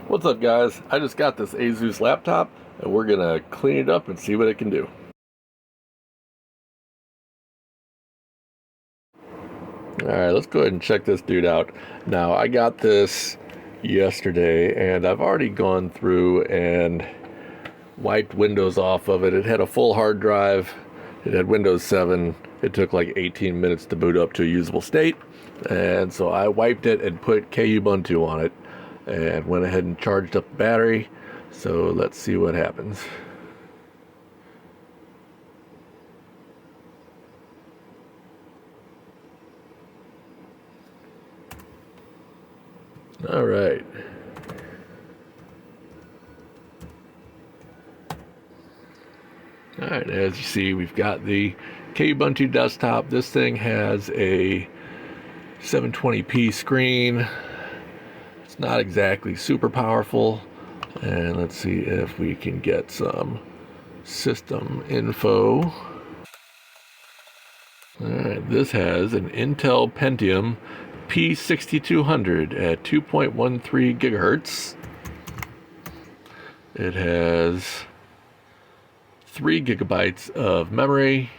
What's up, guys? I just got this ASUS laptop and we're gonna clean it up and see what it can do. Alright, let's go ahead and check this dude out. Now, I got this yesterday and I've already gone through and wiped Windows off of it. It had a full hard drive. It had Windows 7. It took like 18 minutes to boot up to a usable state. And so I wiped it and put Kubuntu on it and went ahead and charged up the battery. So let's see what happens. All right. All right, as you see, we've got the Kubuntu desktop. This thing has a 720p screen. It's not exactly super powerful. And let's see if we can get some system info. All right, this has an Intel Pentium P6200 at 2.13 gigahertz. It has 3 gigabytes of memory.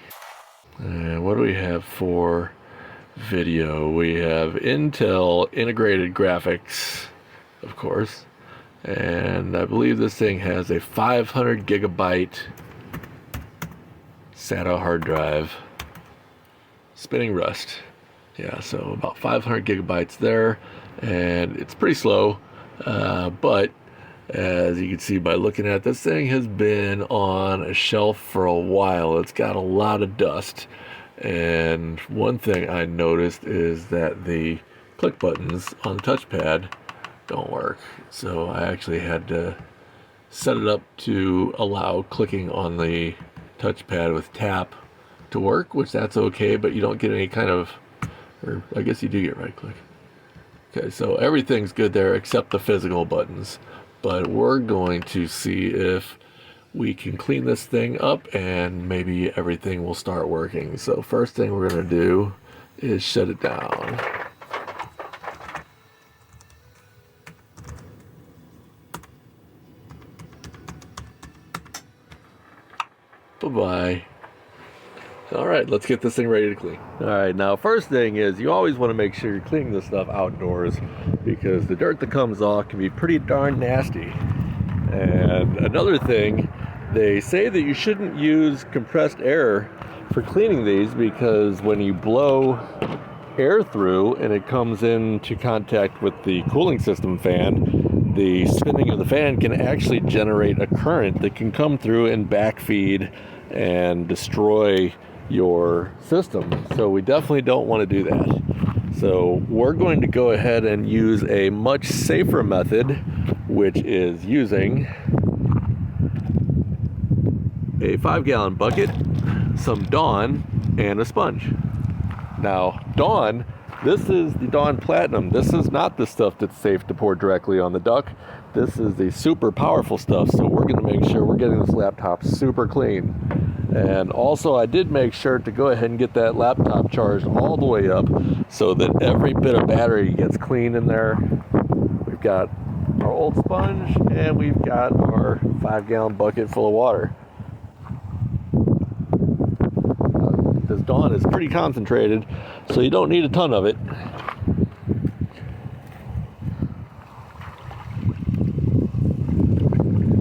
And what do we have for video? We have Intel integrated graphics, of course. And I believe this thing has a 500 gigabyte SATA hard drive. Spinning Rust. Yeah, so about 500 gigabytes there. And it's pretty slow. But as you can see by looking at it, this thing has been on a shelf for a while. It's got a lot of dust. And one thing I noticed is that the click buttons on the touchpad don't work. So I actually had to set it up to allow clicking on the touchpad with tap to work, which that's okay, but you don't get any kind of, or I guess you do get right click. Okay, so everything's good there except the physical buttons. But we're going to see if we can clean this thing up and maybe everything will start working. So first thing we're going to do is shut it down. Bye-bye. All right, let's get this thing ready to clean. All right, now first thing is you always want to make sure you're cleaning this stuff outdoors because the dirt that comes off can be pretty darn nasty. And another thing, they say that you shouldn't use compressed air for cleaning these because when you blow air through and it comes into contact with the cooling system fan, the spinning of the fan can actually generate a current that can come through and backfeed and destroy your system. So we definitely don't want to do that. So we're going to go ahead and use a much safer method, which is using a 5-gallon bucket, some Dawn, and a sponge. Now, Dawn, this is the Dawn Platinum. This is not the stuff that's safe to pour directly on the duck. This is the super powerful stuff, so we're going to make sure we're getting this laptop super clean. And also, I did make sure to go ahead and get that laptop charged all the way up so that every bit of battery gets clean in there. We've got our old sponge and we've got our 5-gallon bucket full of water. This Dawn is pretty concentrated, so you don't need a ton of it.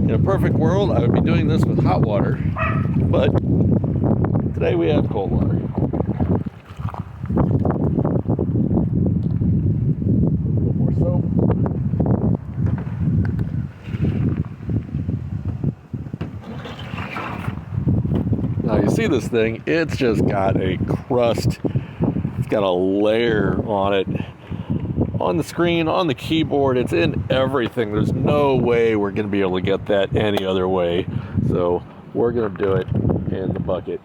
In a perfect world, I would be doing this with hot water, but today we have cold water. More soap. Now you see this thing, it's just got a crust. It's got a layer on it. On the screen, on the keyboard, it's in everything. There's no way we're going to be able to get that any other way. So we're going to do it in the bucket.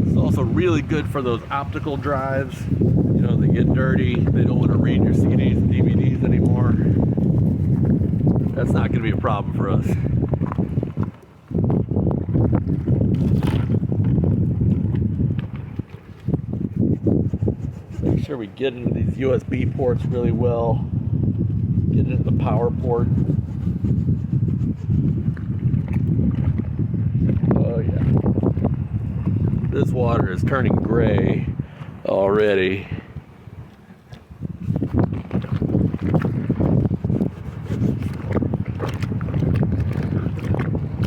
It's also really good for those optical drives. You know, they get dirty. They don't want to read your CDs and DVDs anymore. That's not going to be a problem for us. sure we get into these USB ports really well. Get into the power port. Oh yeah. This water is turning gray already.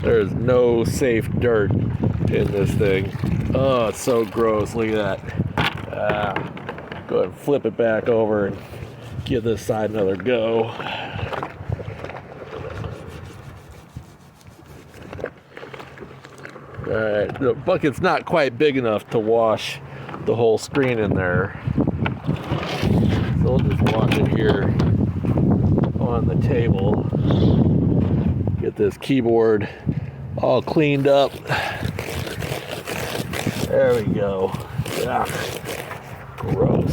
There's no safe dirt in this thing. Oh, it's so gross. Look at that. Go ahead and flip it back over and give this side another go. Alright, the bucket's not quite big enough to wash the whole screen in there. So we'll just wash it here on the table. Get this keyboard all cleaned up. There we go. Yeah. Gross.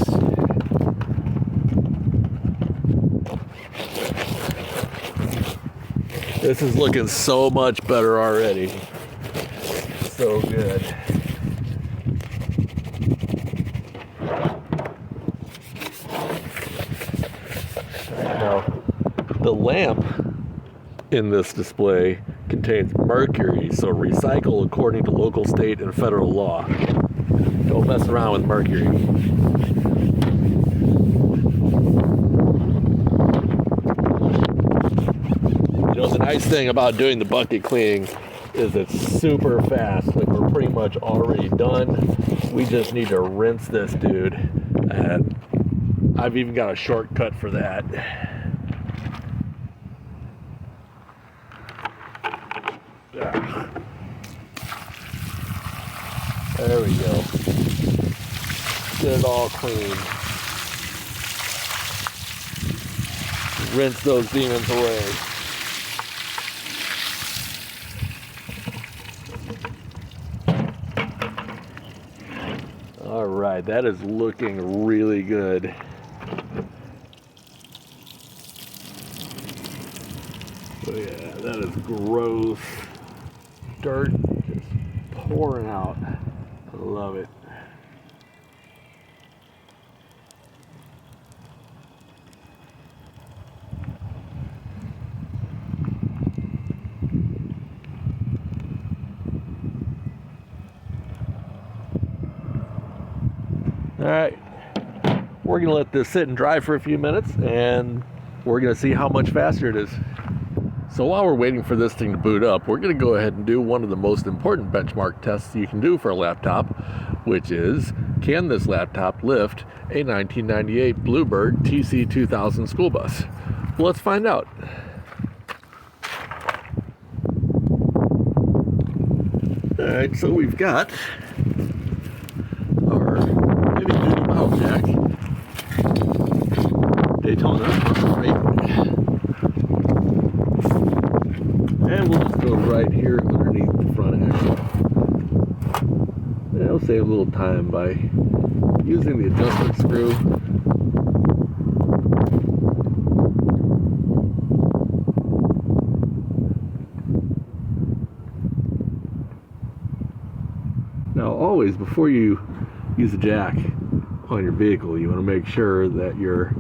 This is looking so much better already. So good. Now, the lamp in this display contains mercury, so recycle according to local, state, and federal law. Don't mess around with mercury. You know, the nice thing about doing the bucket cleaning is it's super fast. Like, we're pretty much already done. We just need to rinse this dude, and I've even got a shortcut for that. There we go. Get it all clean. Rinse those demons away. All right, that is looking really good. Oh yeah, that is gross. Dirt just pouring out. I love it. All right, we're gonna let this sit and dry for a few minutes, and we're gonna see how much faster it is. So while we're waiting for this thing to boot up, we're going to go ahead and do one of the most important benchmark tests you can do for a laptop, which is, can this laptop lift a 1998 Bluebird TC2000 school bus? Well, let's find out. Alright, so we've got our heavy-duty power jack, Daytona, right? And we'll just go right here underneath the front axle. That'll save a little time by using the adjustment screw. Now always, before you use a jack on your vehicle, you want to make sure that your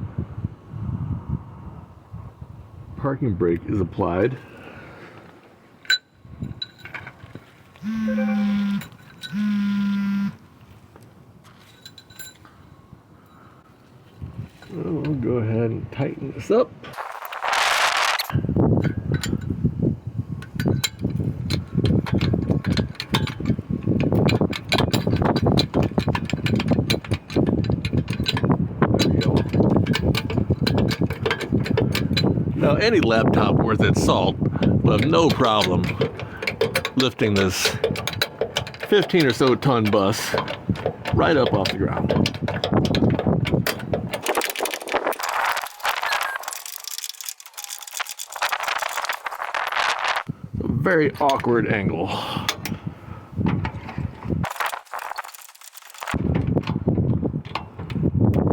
parking brake is applied. We'll go ahead and tighten this up. There we go. Now, any laptop worth its salt will have no problem lifting this 15 or so ton bus right up off the ground. A very awkward angle.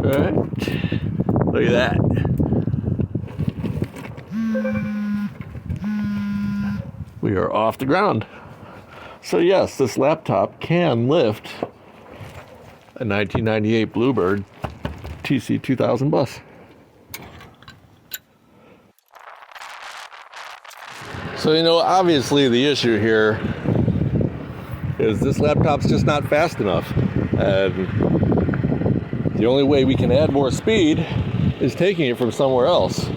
Alright, look at that. We are off the ground. So yes, this laptop can lift a 1998 Bluebird TC2000 bus. So, you know, obviously the issue here is this laptop's just not fast enough. And the only way we can add more speed is taking it from somewhere else.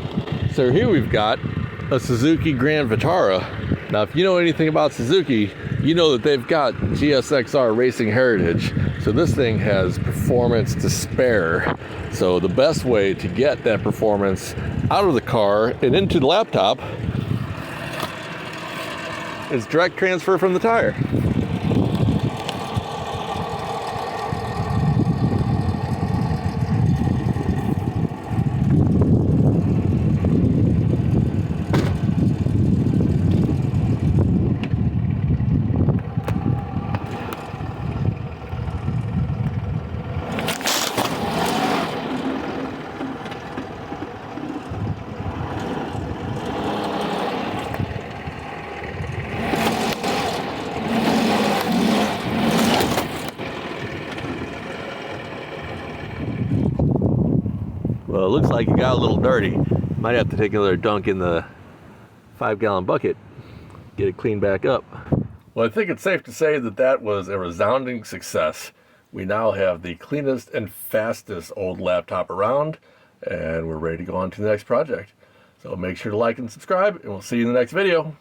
So here we've got a Suzuki Grand Vitara. Now, if you know anything about Suzuki, you know that they've got GSXR racing heritage. So this thing has performance to spare. So the best way to get that performance out of the car and into the laptop is direct transfer from the tire. Well, it looks like it got a little dirty. Might have to take another dunk in the 5-gallon bucket, get it cleaned back up. Well, I think it's safe to say that that was a resounding success. We now have the cleanest and fastest old laptop around, and we're ready to go on to the next project. So make sure to like and subscribe, and we'll see you in the next video.